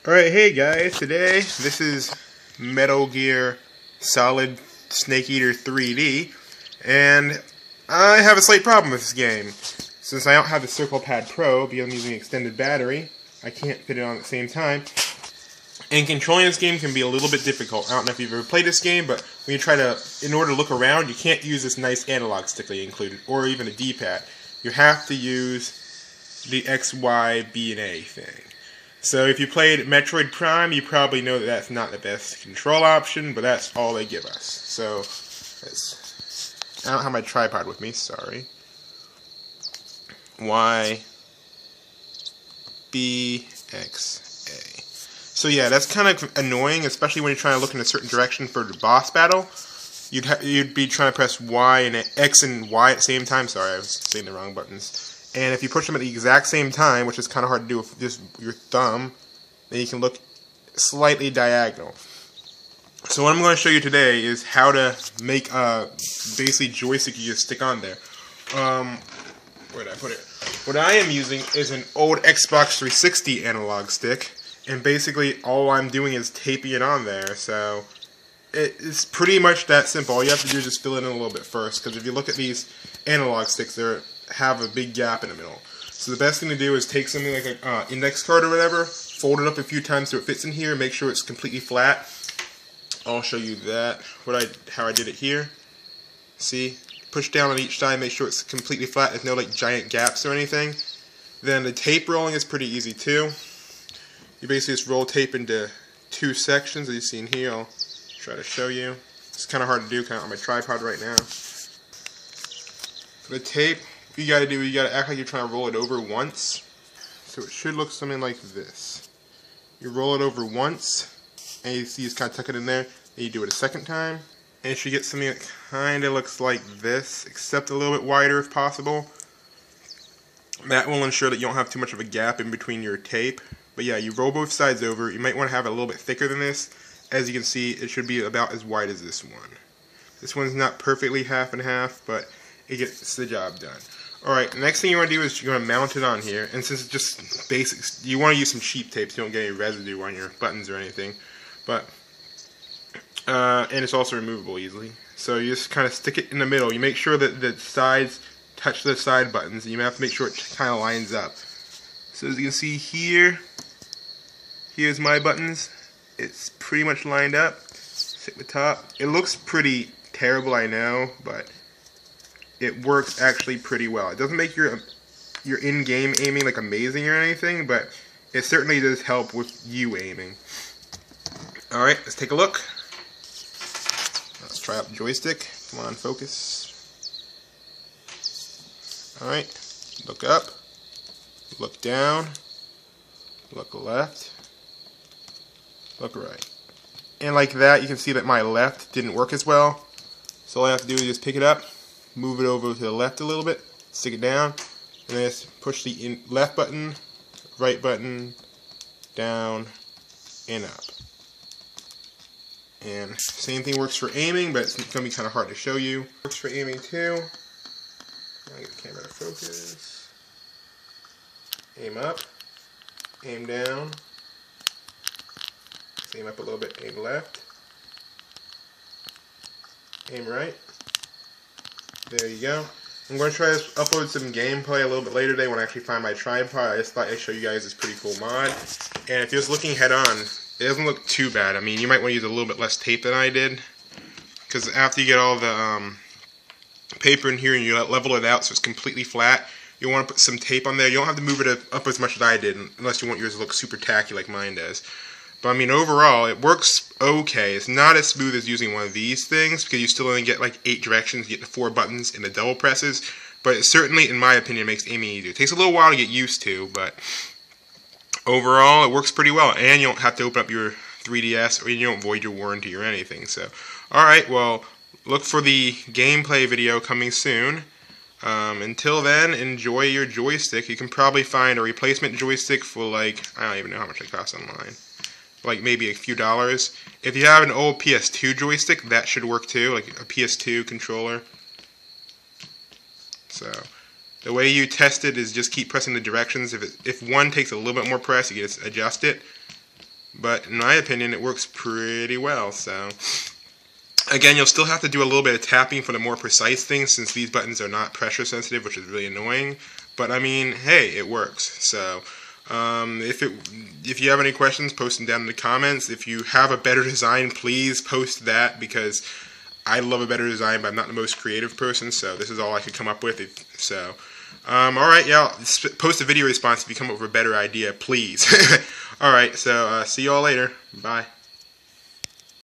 Alright, hey guys, today this is Metal Gear Solid Snake Eater 3D, and I have a slight problem with this game. Since I don't have the Circle Pad Pro, because I'm using extended battery, I can't fit it on at the same time. And controlling this game can be a little bit difficult. I don't know if you've ever played this game, but when you try to, in order to look around, you can't use this nice analog stick they included, or even a D-pad. You have to use the X, Y, B, and A thing. So if you played Metroid Prime, you probably know that that's not the best control option, but that's all they give us. So, I don't have my tripod with me, sorry. Y, B, X, A. So yeah, that's kind of annoying, especially when you're trying to look in a certain direction for the boss battle. You'd be trying to press Y and X and Y at the same time. Sorry, I was saying the wrong buttons. And if you push them at the exact same time, which is kind of hard to do with just your thumb, then you can look slightly diagonal. So what I'm going to show you today is how to make a basically joystick you just stick on there. Where did I put it? What I am using is an old Xbox 360 analog stick, and basically all I'm doing is taping it on there. So it's pretty much that simple. All you have to do is just fill it in a little bit first, because if you look at these analog sticks, they have a big gap in the middle. So the best thing to do is take something like an index card or whatever, fold it up a few times so it fits in here, make sure it's completely flat. I'll show you that, how I did it here. See? Push down on each side, make sure it's completely flat, there's no like giant gaps or anything. Then the tape rolling is pretty easy too. You basically just roll tape into two sections, as you see in here. I'll try to show you. It's kind of hard to do, kind of on my tripod right now. For the tape, what you gotta do, you gotta act like you're trying to roll it over once. So it should look something like this. You roll it over once, and you see it's kind of tuck it in there, and you do it a second time, and you should get something that kind of looks like this, except a little bit wider if possible. That will ensure that you don't have too much of a gap in between your tape. But yeah, you roll both sides over. You might want to have it a little bit thicker than this. As you can see, it should be about as wide as this one. This one's not perfectly half and half, but it gets the job done. Alright, the next thing you want to do is you're going to mount it on here, and since it's just basics, you want to use some cheap tape so you don't get any residue on your buttons or anything. But, and it's also removable easily. So you just kind of stick it in the middle. You make sure that the sides touch the side buttons, and you have to make sure it kind of lines up. So as you can see here, here's my buttons. It's pretty much lined up. Sit at the top. It looks pretty terrible, I know, but it works actually pretty well. It doesn't make your in-game aiming like amazing or anything, but it certainly does help with you aiming. Alright, let's take a look. Let's try out the joystick. Come on, focus. Alright, look up, look down, look left, look right. And like that, you can see that my left didn't work as well. So all I have to do is just pick it up, move it over to the left a little bit, stick it down, and then just push the left button, right button, down, and up. And same thing works for aiming, but it's going to be kind of hard to show you. Works for aiming too. I'll get the camera to focus. Aim up, aim down, aim up a little bit, aim left, aim right. There you go. I'm going to try to upload some gameplay a little bit later today when I actually find my tripod. I just thought I'd show you guys this pretty cool mod. And if you're just looking head on, it doesn't look too bad. I mean, you might want to use a little bit less tape than I did, because after you get all the paper in here and you level it out so it's completely flat, you want to put some tape on there. You don't have to move it up as much as I did, unless you want yours to look super tacky like mine does. But I mean, overall, it works okay. It's not as smooth as using one of these things, because you still only get like 8 directions, you get the 4 buttons and the double presses. But it certainly, in my opinion, makes aiming easier. It takes a little while to get used to, but overall, it works pretty well. And you don't have to open up your 3DS, or you don't void your warranty or anything. So, alright, well, look for the gameplay video coming soon. Until then, enjoy your joystick. You can probably find a replacement joystick for like, I don't even know how much it costs online. Like maybe a few dollars. If you have an old PS2 joystick, that should work too, like a PS2 controller. So, the way you test it is just keep pressing the directions. If one takes a little bit more press, you can just adjust it. but in my opinion, it works pretty well. So, again, you'll still have to do a little bit of tapping for the more precise things, since these buttons are not pressure sensitive, which is really annoying. But I mean, hey, it works. So, if you have any questions, post them down in the comments. If you have a better design, please post that, because I love a better design, but I'm not the most creative person, so this is all I could come up with. So, alright, yeah, post a video response if you come up with a better idea, please. Alright, so, see you all later. Bye.